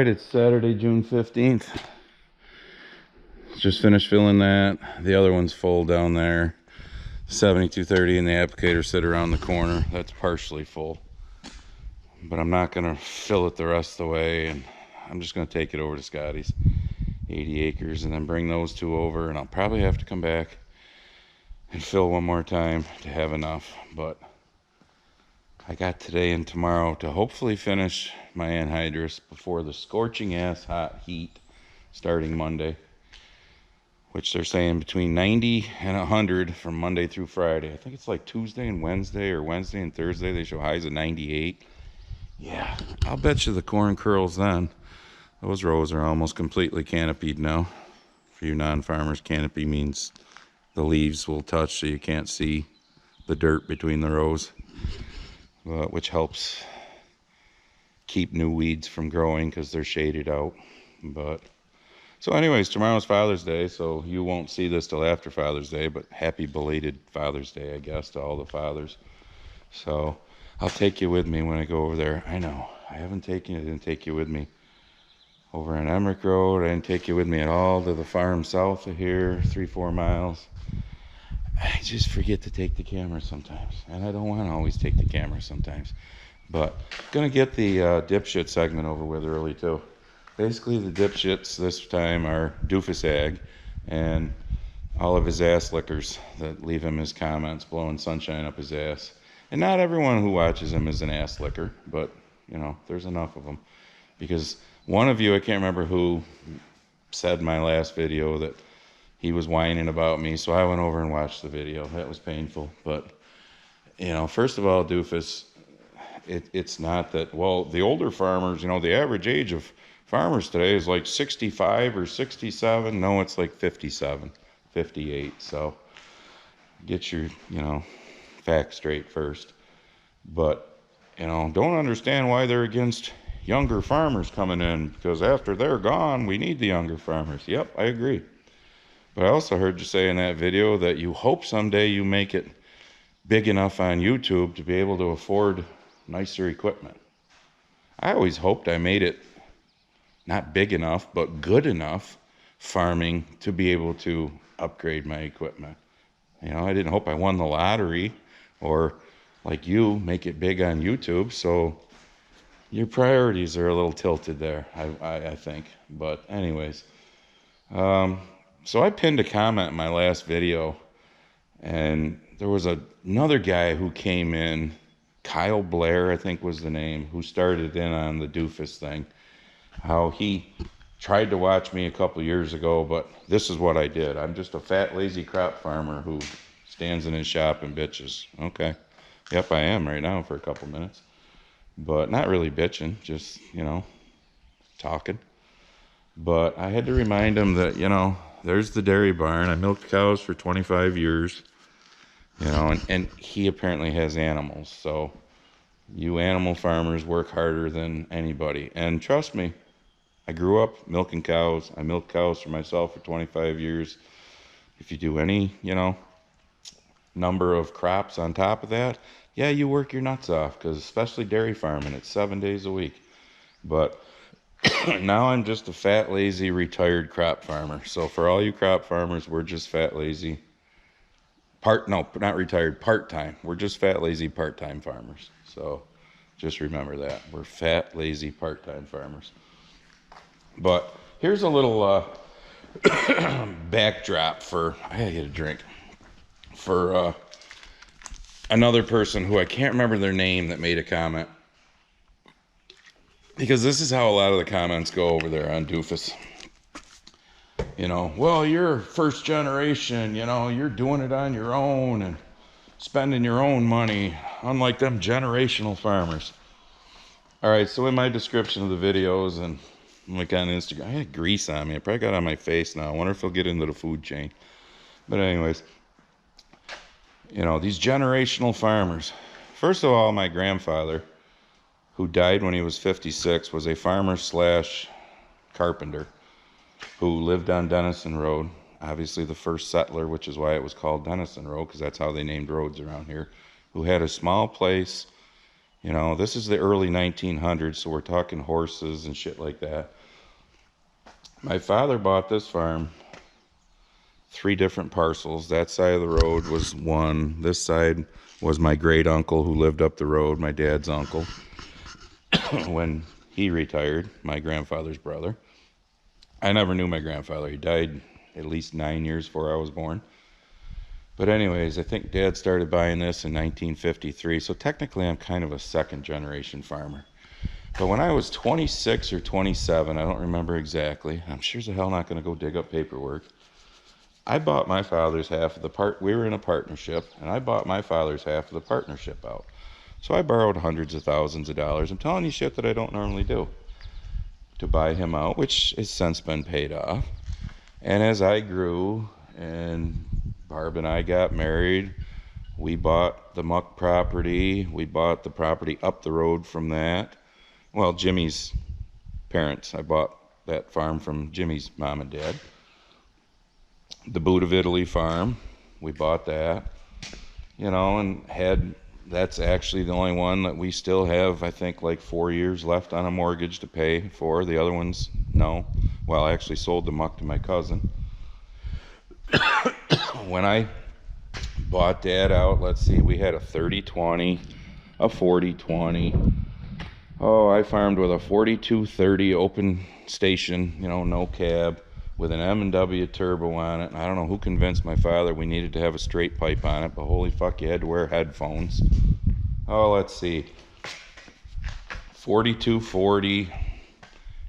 right, it's Saturday, June 15th. Just finished filling that. The other one's full down there. 7230 and the applicator sit around the corner. That's partially full. But I'm not going to fill it the rest of the way, and I'm just going to take it over to Scotty's. 80 acres, and then bring those two over, and I'll probably have to come back and fill one more time to have enough. But I got today and tomorrow to hopefully finish my anhydrous before the scorching ass hot heat starting Monday, which they're saying between 90 and 100 from Monday through Friday. I think it's like Tuesday and Wednesday, or Wednesday and Thursday they show highs of 98. Yeah, I'll bet you the corn curls then. Those rows are almost completely canopied now. For you non-farmers, canopy means the leaves will touch so you can't see the dirt between the rows, which helps keep new weeds from growing because they're shaded out. But so anyways, tomorrow's Father's Day, so you won't see this till after Father's Day, but happy belated Father's Day, I guess, to all the fathers. So I'll take you with me when I go over there. I know, I didn't take you with me over on Emmerich Road. I didn't take you with me at all to the farm south of here, 3-4 miles. I just forget to take the camera sometimes, and I don't want to always take the camera sometimes. But gonna get the dipshit segment over with early too. Basically, the dipshits this time are Doofus Ag and all of his ass lickers that leave him his comments blowing sunshine up his ass. And not everyone who watches him is an ass licker, but you know, there's enough of them. Because one of you, I can't remember who, said in my last video that he was whining about me, so I went over and watched the video. That was painful. But you know, first of all, Doofus, it's not that, well, the older farmers, you know, the average age of farmers today is like 65 or 67. No, it's like 57, 58. So get your, you know, facts straight first. But, you know, don't understand why they're against younger farmers coming in, because after they're gone, we need the younger farmers. Yep, I agree. But I also heard you say in that video that you hope someday you make it big enough on YouTube to be able to afford nicer equipment. I always hoped I made it not big enough, but good enough farming to be able to upgrade my equipment. You know, I didn't hope I won the lottery or, like you, make it big on YouTube. So your priorities are a little tilted there, I think. But anyways, so I pinned a comment in my last video, and there was another guy who came in, Kyle Blair, I think was the name, who started in on the Doofus thing. How he tried to watch me a couple years ago, but this is what I did. I'm just a fat, lazy crop farmer who stands in his shop and bitches. Okay. Yep, I am right now for a couple minutes. But not really bitching, just, you know, talking. But I had to remind him that, you know, there's the dairy barn. I milked cows for 25 years, you know, and he apparently has animals. So you animal farmers work harder than anybody. And trust me, I grew up milking cows. I milked cows for myself for 25 years. If you do any, you know, number of crops on top of that, yeah, you work your nuts off, because especially dairy farming, it's 7 days a week. But now I'm just a fat, lazy, retired crop farmer. So for all you crop farmers, we're just fat, lazy, not retired, part-time. We're just fat, lazy, part-time farmers. So just remember that. We're fat, lazy, part-time farmers. But here's a little backdrop for, I gotta get a drink, for another person who I can't remember their name that made a comment. Because this is how a lot of the comments go over there on Doofus. You know, well, you're first generation, you know, you're doing it on your own and spending your own money, unlike them generational farmers. All right, so in my description of the videos and like on Instagram, I had grease on me. I probably got it on my face now. I wonder if it'll get into the food chain. But anyways, you know, these generational farmers. First of all, my grandfather, who died when he was 56, was a farmer / carpenter who lived on Dennison Road. Obviously the first settler, which is why it was called Dennison Road, because that's how they named roads around here, who had a small place You know, this is the early 1900s, so we're talking horses and shit like that. My father bought this farm, 3 different parcels. That side of the road was one. This side was my great uncle who lived up the road, my dad's uncle, when he retired, my grandfather's brother. I never knew my grandfather. He died at least 9 years before I was born. But anyways, I think Dad started buying this in 1953, so technically I'm kind of a second generation farmer. But when I was 26 or 27, I don't remember exactly, I'm sure as hell not going to go dig up paperwork, I bought my father's half of the part. We were in a partnership, and I bought my father's half of the partnership out. So I borrowed hundreds of thousands of dollars. I'm telling you shit that I don't normally do, to buy him out, which has since been paid off. And as I grew and Barb and I got married, we bought the Muck property. We bought the property up the road from that. Well, Jimmy's parents. I bought that farm from Jimmy's mom and dad. The Boot of Italy farm, we bought that, you know, and that's actually the only one that we still have, I think, like 4 years left on a mortgage to pay for. The other ones, no. Well, I actually sold the Muck to my cousin. When I bought Dad out, let's see, we had a 30-20, a 40-20. Oh, I farmed with a 42-30 open station, you know, no cab, with an M&W turbo on it. And I don't know who convinced my father we needed to have a straight pipe on it, but holy fuck, you had to wear headphones. Oh, let's see. 42-40,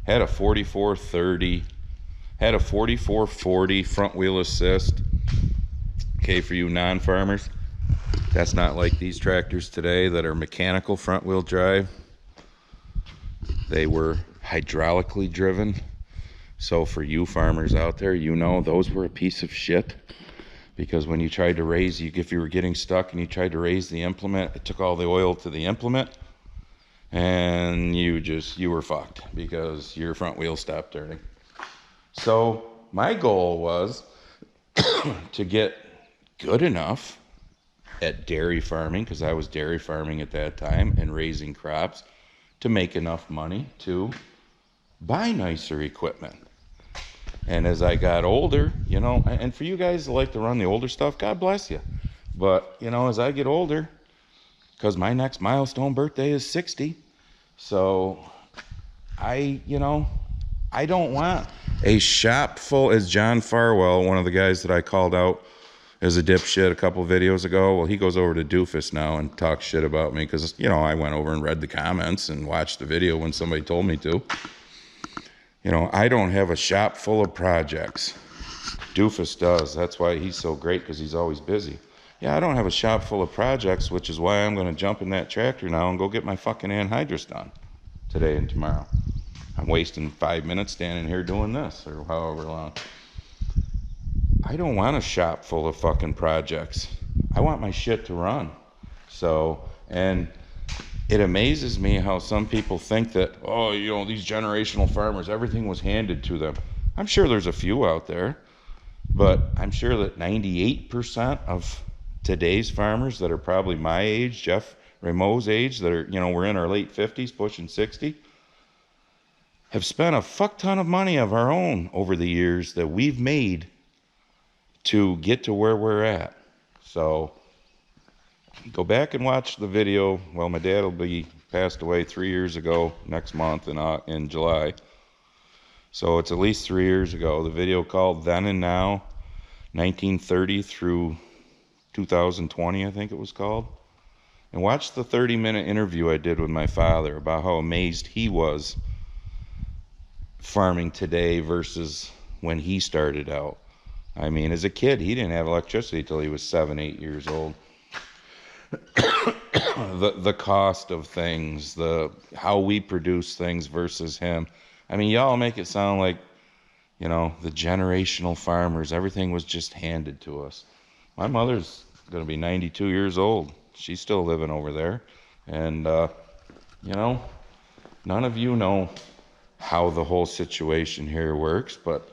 had a 44-30, had a 44-40 front wheel assist. Okay, for you non-farmers, that's not like these tractors today that are mechanical front wheel drive. They were hydraulically driven. So for you farmers out there, you know those were a piece of shit, because when you tried to raise, if you were getting stuck and you tried to raise the implement, it took all the oil to the implement, and you were fucked because your front wheel stopped turning. So my goal was to get good enough at dairy farming, because I was dairy farming at that time and raising crops, to make enough money to buy nicer equipment. And as I got older, you know, and for you guys that like to run the older stuff, God bless you. But, you know, as I get older, because my next milestone birthday is 60, so I don't want a shop full, as John Farwell, one of the guys that I called out as a dipshit a couple videos ago, well, he goes over to Doofus now and talks shit about me because, you know, I went over and read the comments and watched the video when somebody told me to. You know, I don't have a shop full of projects. Doofus does. That's why he's so great, because he's always busy. Yeah, I don't have a shop full of projects, which is why I'm going to jump in that tractor now and go get my fucking anhydrous done today and tomorrow. I'm wasting 5 minutes standing here doing this, or however long. I don't want a shop full of fucking projects. I want my shit to run. So, and it amazes me how some people think that, oh, you know, these generational farmers, everything was handed to them. I'm sure there's a few out there, but I'm sure that 98% of today's farmers that are probably my age, Jeff Rameau's age, that are, you know, we're in our late 50s, pushing 60, have spent a fuck ton of money of our own over the years that we've made to get to where we're at. So go back and watch the video. Well, my dad will be passed away 3 years ago next month in July. So it's at least 3 years ago. The video called Then and Now, 1930 through 2020, I think it was called. And watch the 30-minute interview I did with my father about how amazed he was farming today versus when he started out. I mean, as a kid, he didn't have electricity till he was 7, 8 years old. The cost of things, how we produce things versus him. I mean, y'all make it sound like, you know, the generational farmers, everything was just handed to us. My mother's going to be 92 years old. She's still living over there. And, you know, none of you know how the whole situation here works, but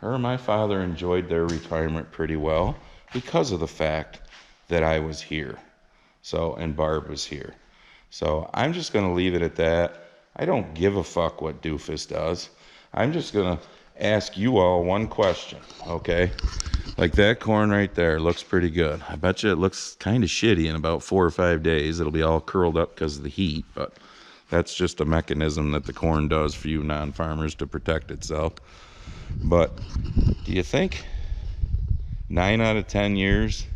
her and my father enjoyed their retirement pretty well because of the fact that I was here. So, and Barb was here. So I'm just going to leave it at that. I don't give a fuck what Doofus does. I'm just going to ask you all one question, okay? Like that corn right there looks pretty good. I bet you it looks kind of shitty in about 4 or 5 days. It'll be all curled up because of the heat, but that's just a mechanism that the corn does for you non-farmers to protect itself. But do you think 9 out of 10 years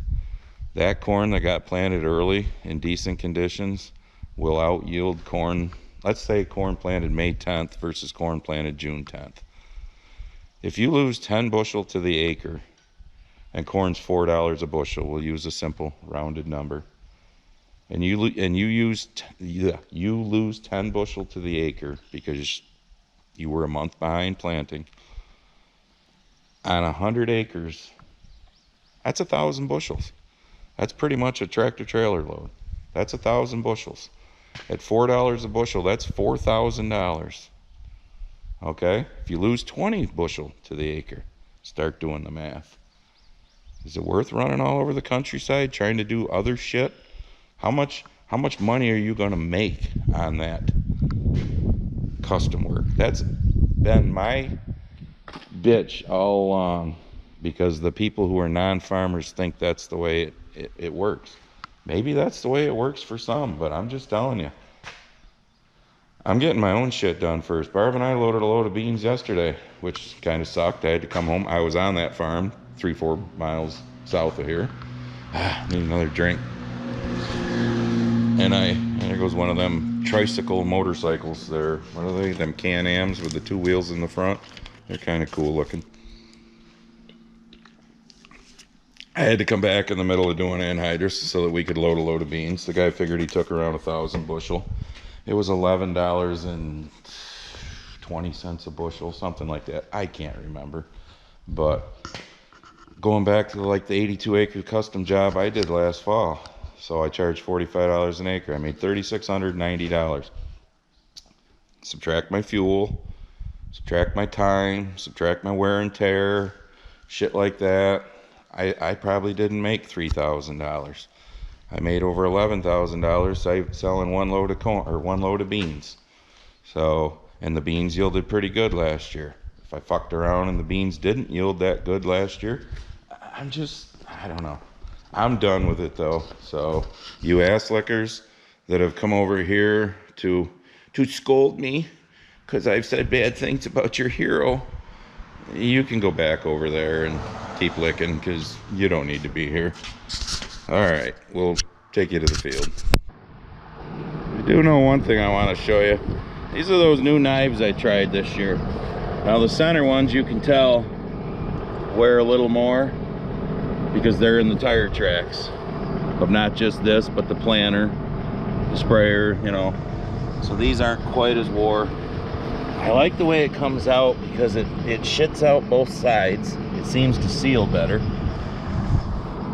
that corn that got planted early in decent conditions will out yield corn? Let's say corn planted May 10th versus corn planted June 10th. If you lose 10 bushel to the acre, and corn's $4 a bushel, we'll use a simple rounded number, and you lose 10 bushel to the acre because you were a month behind planting, on 100 acres, that's 1,000 bushels. That's pretty much a tractor trailer load. That's 1,000 bushels. At $4 a bushel, that's $4,000. Okay? If you lose 20 bushel to the acre, start doing the math. Is it worth running all over the countryside trying to do other shit? How much money are you going to make on that custom work? That's been my bitch all along, because the people who are non-farmers think that's the way it works. Maybe that's the way it works for some, but I'm just telling you. I'm getting my own shit done first. Barb and I loaded a load of beans yesterday, which kind of sucked. I had to come home. I was on that farm 3-4 miles south of here. Need another drink. And there goes one of them tricycle motorcycles there. What are they? Them Can-Ams with the 2 wheels in the front. They're kind of cool looking. I had to come back in the middle of doing anhydrous so that we could load a load of beans. The guy figured he took around 1,000 bushel. It was $11.20 a bushel, something like that. I can't remember. But going back to like the 82-acre custom job I did last fall, so I charged $45 an acre. I made $3,690. Subtract my fuel, subtract my time, subtract my wear and tear, shit like that. I probably didn't make $3,000. I made over $11,000 selling 1 load of corn or 1 load of beans. So, and the beans yielded pretty good last year. If I fucked around and the beans didn't yield that good last year, I don't know. I'm done with it though. So, you ass lickers that have come over here to scold me because I've said bad things about your hero, you can go back over there and keep licking because you don't need to be here. All right, we'll take you to the field. I do know one thing I want to show you. These are those new knives I tried this year. Now the center ones, you can tell, wear a little more because they're in the tire tracks of not just this, but the planter, the sprayer, you know. So these aren't quite as wore. I like the way it comes out because it shits out both sides. It seems to seal better.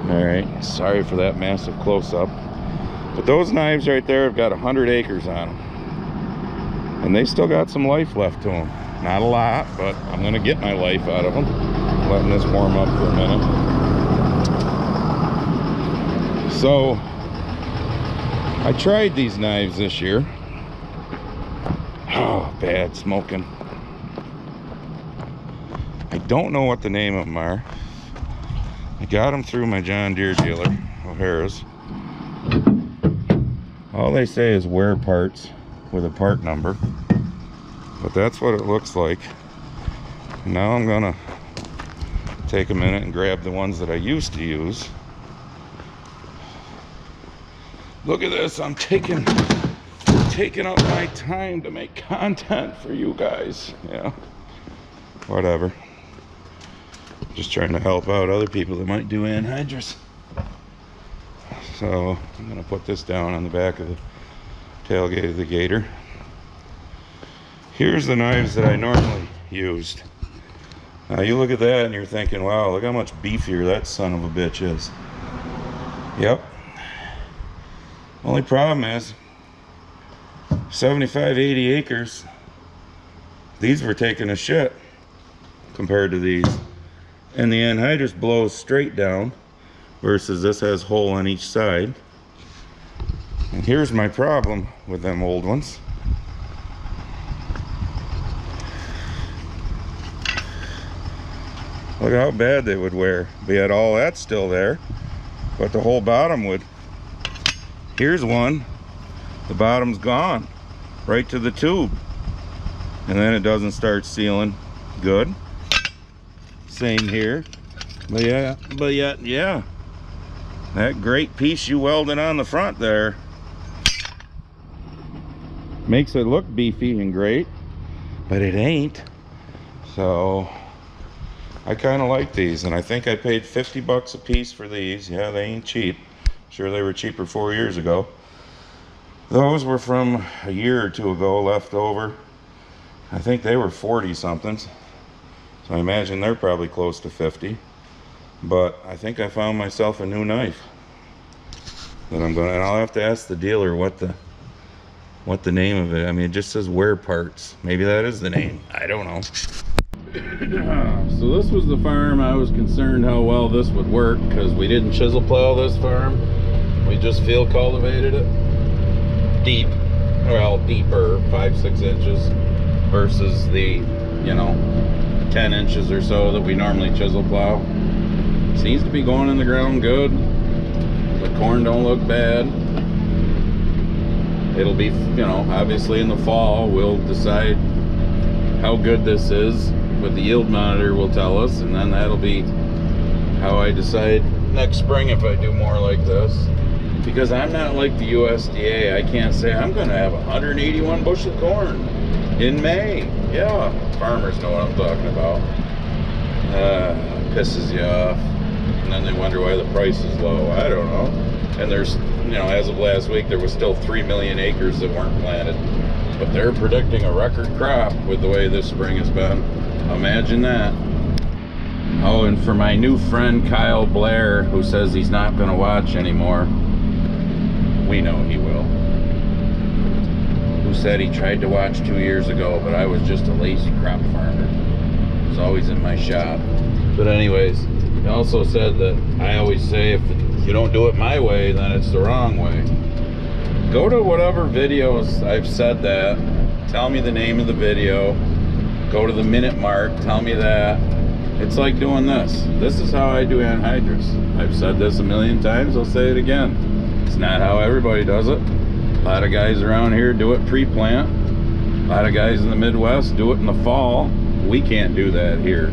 All right, sorry for that massive close-up. But those knives right there have got 100 acres on them. And they still got some life left to them. Not a lot, but I'm gonna get my life out of them. Letting this warm up for a minute. So, I tried these knives this year. Oh, bad smoking. I don't know what the name of them are. I got them through my John Deere dealer, O'Hara's. All they say is wear parts with a part number. But that's what it looks like. Now I'm gonna take a minute and grab the ones that I used to use. Look at this, I'm taking up my time to make content for you guys. Yeah, whatever. Just trying to help out other people that might do anhydrous. So I'm gonna put this down on the back of the tailgate of the Gator. Here's the knives that I normally used. Now you look at that and you're thinking, wow, look how much beefier that son of a bitch is. Yep. Only problem is 75, 80 acres, these were taking a shit compared to these. And the anhydrous blows straight down versus this has hole on each side. And here's my problem with them old ones. Look how bad they would wear. But yet all that's still there, but the whole bottom would. Here's one, the bottom's gone right to the tube, and then it doesn't start sealing good. Same here. But yeah, that great piece you welded on the front there makes it look beefy and great, but it ain't. So I kind of like these, and I think I paid 50 bucks a piece for these. Yeah, they ain't cheap. Sure, they were cheaper 4 years ago. Those were from a year or two ago, left over. I think they were 40 somethings, so I imagine they're probably close to 50. But I think I found myself a new knife that I'm gonna, and I'll have to ask the dealer what the name of it. I mean, it just says wear parts. Maybe that is the name. I don't know. So this was the farm. I was concerned how well this would work because we didn't chisel plow this farm. We just field cultivated it deep, well, deeper, 5-6 inches versus the, you know, 10 inches or so that we normally chisel plow. Seems to be going in the ground good. The corn don't look bad. It'll be, you know, obviously in the fall we'll decide how good this is. With the yield monitor will tell us, and then that'll be how I decide next spring if I do more like this. Because I'm not like the USDA. I can't say I'm gonna have 181 bushel corn in May. Yeah, farmers know what I'm talking about. Pisses you off, and then they wonder why the price is low. I don't know. And there's, you know, as of last week there was still 3 million acres that weren't planted, but they're predicting a record crop with the way this spring has been. Imagine that. Oh, and for my new friend Kyle Blair, who says he's not going to watch anymore, we know he will. Who said he tried to watch 2 years ago, but I was just a lazy crop farmer. It was always in my shop. But anyways, he also said that I always say if you don't do it my way, then it's the wrong way. Go to whatever videos I've said that. Tell me the name of the video. Go to the minute mark, tell me that. It's like doing this. This is how I do anhydrous. I've said this a million times, I'll say it again. It's not how everybody does it. A lot of guys around here do it pre-plant. A lot of guys in the Midwest do it in the fall. We can't do that here.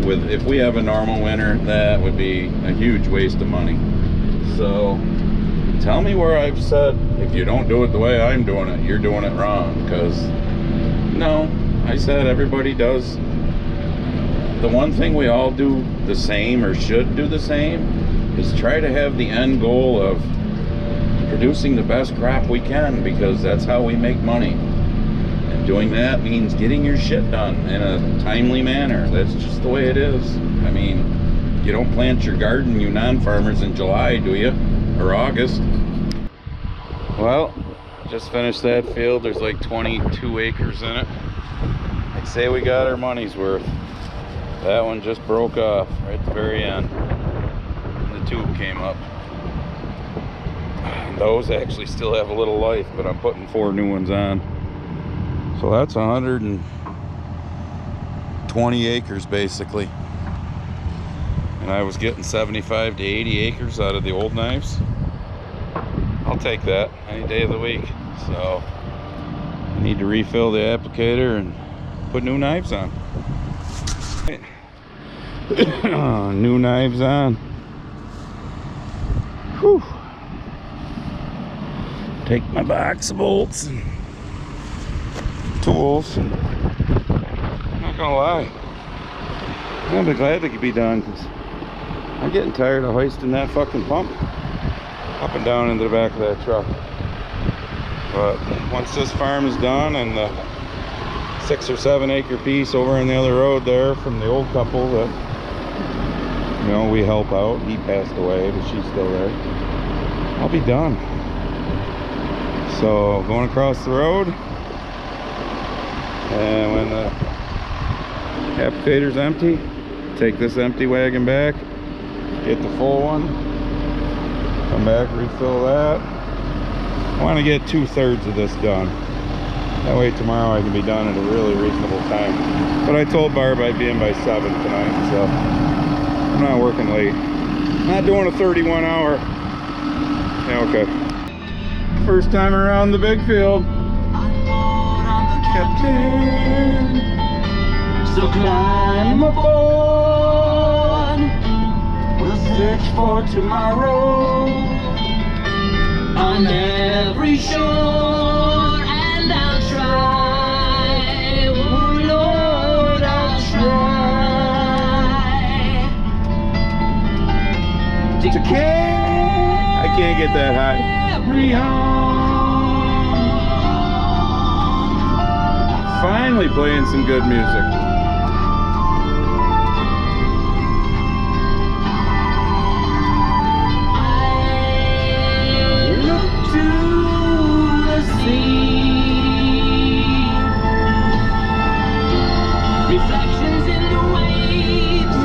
If we have a normal winter, that would be a huge waste of money. So tell me where I've said, if you don't do it the way I'm doing it, you're doing it wrong. Because no, I said everybody does. The one thing we all do the same, or should do the same, is try to have the end goal of producing the best crop we can, because that's how we make money. And doing that means getting your shit done in a timely manner. That's just the way it is. I mean, you don't plant your garden, you non-farmers, in July, do you? Or August. Well, just finished that field. There's like 22 acres in it. I'd say we got our money's worth. That one just broke off right at the very end. And the tube came up. Those actually still have a little life, but I'm putting 4 new ones on. So that's 120 acres basically. And I was getting 75 to 80 acres out of the old knives. I'll take that any day of the week. So I need to refill the applicator and put new knives on. New knives on. Whew. Take my box of bolts and tools. I'm not gonna lie, I'm be glad they could be done, because I'm getting tired of hoisting that fucking pump up and down into the back of that truck. But once this farm is done, and the 6 or 7 acre piece over on the other road there from the old couple that, you know, we help out, he passed away, but she's still there, I'll be done. So going across the road, and when the applicator's empty, take this empty wagon back, get the full one, come back, refill that, I want to get 2/3 of this done. That way tomorrow I can be done at a really reasonable time. But I told Barb I'd be in by 7 tonight, so I'm not working late. Not doing a 31 hour. Yeah, okay. First time around the big field. Captain, so climb aboard. We'll search for tomorrow on every shore, and I'll try, oh Lord, I'll try to carry. I can't get that high. Finally playing some good music.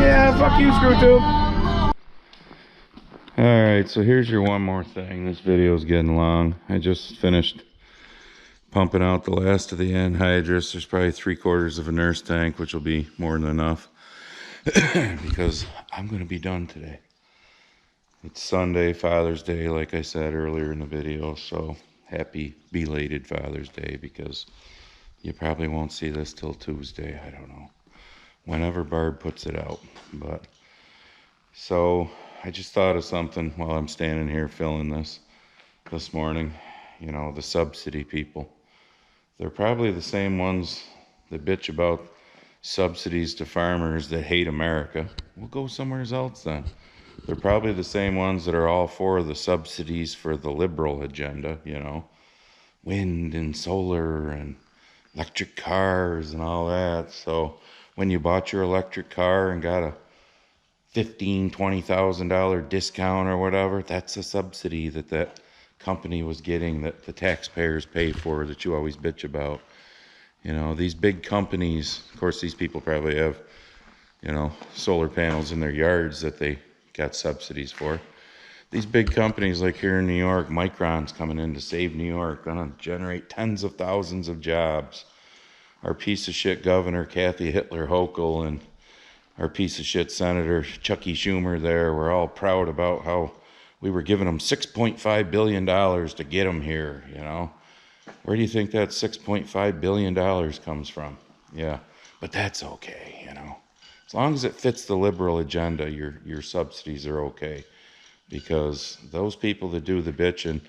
Yeah, fuck you, ScrewTube. Alright, so here's your one more thing. This video's getting long. I just finished pumping out the last of the anhydrous. There's probably 3/4 of a nurse tank, which will be more than enough because I'm going to be done today. It's Sunday, Father's Day, like I said earlier in the video, so happy belated Father's Day, because you probably won't see this till Tuesday. I don't know. Whenever Barb puts it out. But so I just thought of something while I'm standing here filling this morning. You know, the subsidy people. They're probably the same ones that bitch about subsidies to farmers that hate America. We'll go somewhere else then. They're probably the same ones that are all for the subsidies for the liberal agenda, you know. Wind and solar and electric cars and all that. So when you bought your electric car and got a $15,000-$20,000 discount or whatever, that's a subsidy that company was getting, that the taxpayers pay for, that you always bitch about. You know, these big companies, of course these people probably have, you know, solar panels in their yards that they got subsidies for. These big companies like here in New York, Micron's coming in to save New York, gonna generate tens of thousands of jobs. Our piece of shit governor, Kathy Hitler Hochul, and our piece of shit Senator Chucky Schumer there, we're all proud about how we were giving them $6.5 billion to get them here, you know. Where do you think that $6.5 billion comes from? Yeah, but that's okay, you know. As long as it fits the liberal agenda, your subsidies are okay. Because those people that do the bitching,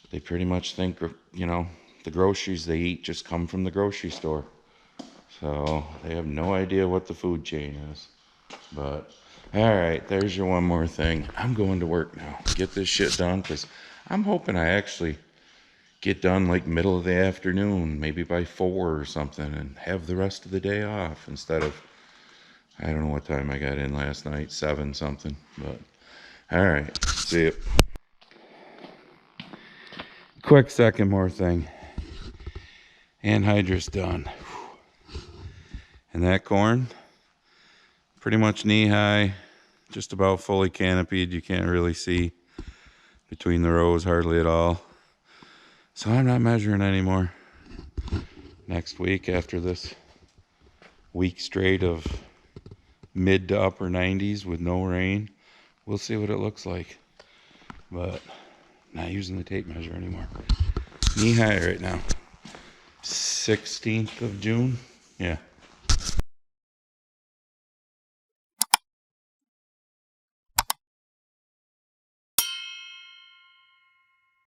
they pretty much think, you know, the groceries they eat just come from the grocery store. So they have no idea what the food chain is. But, alright, there's your one more thing. I'm going to work now. Get this shit done, because I'm hoping I actually get done like middle of the afternoon, maybe by 4 or something, and have the rest of the day off instead of, I don't know what time I got in last night, 7 something. But, alright, see you. Quick second more thing. Anhydrous done. And that corn, pretty much knee-high, just about fully canopied. You can't really see between the rows hardly at all. So I'm not measuring anymore. Next week, after this week straight of mid to upper 90s with no rain, we'll see what it looks like. But not using the tape measure anymore. Knee-high right now. 16th of June. Yeah.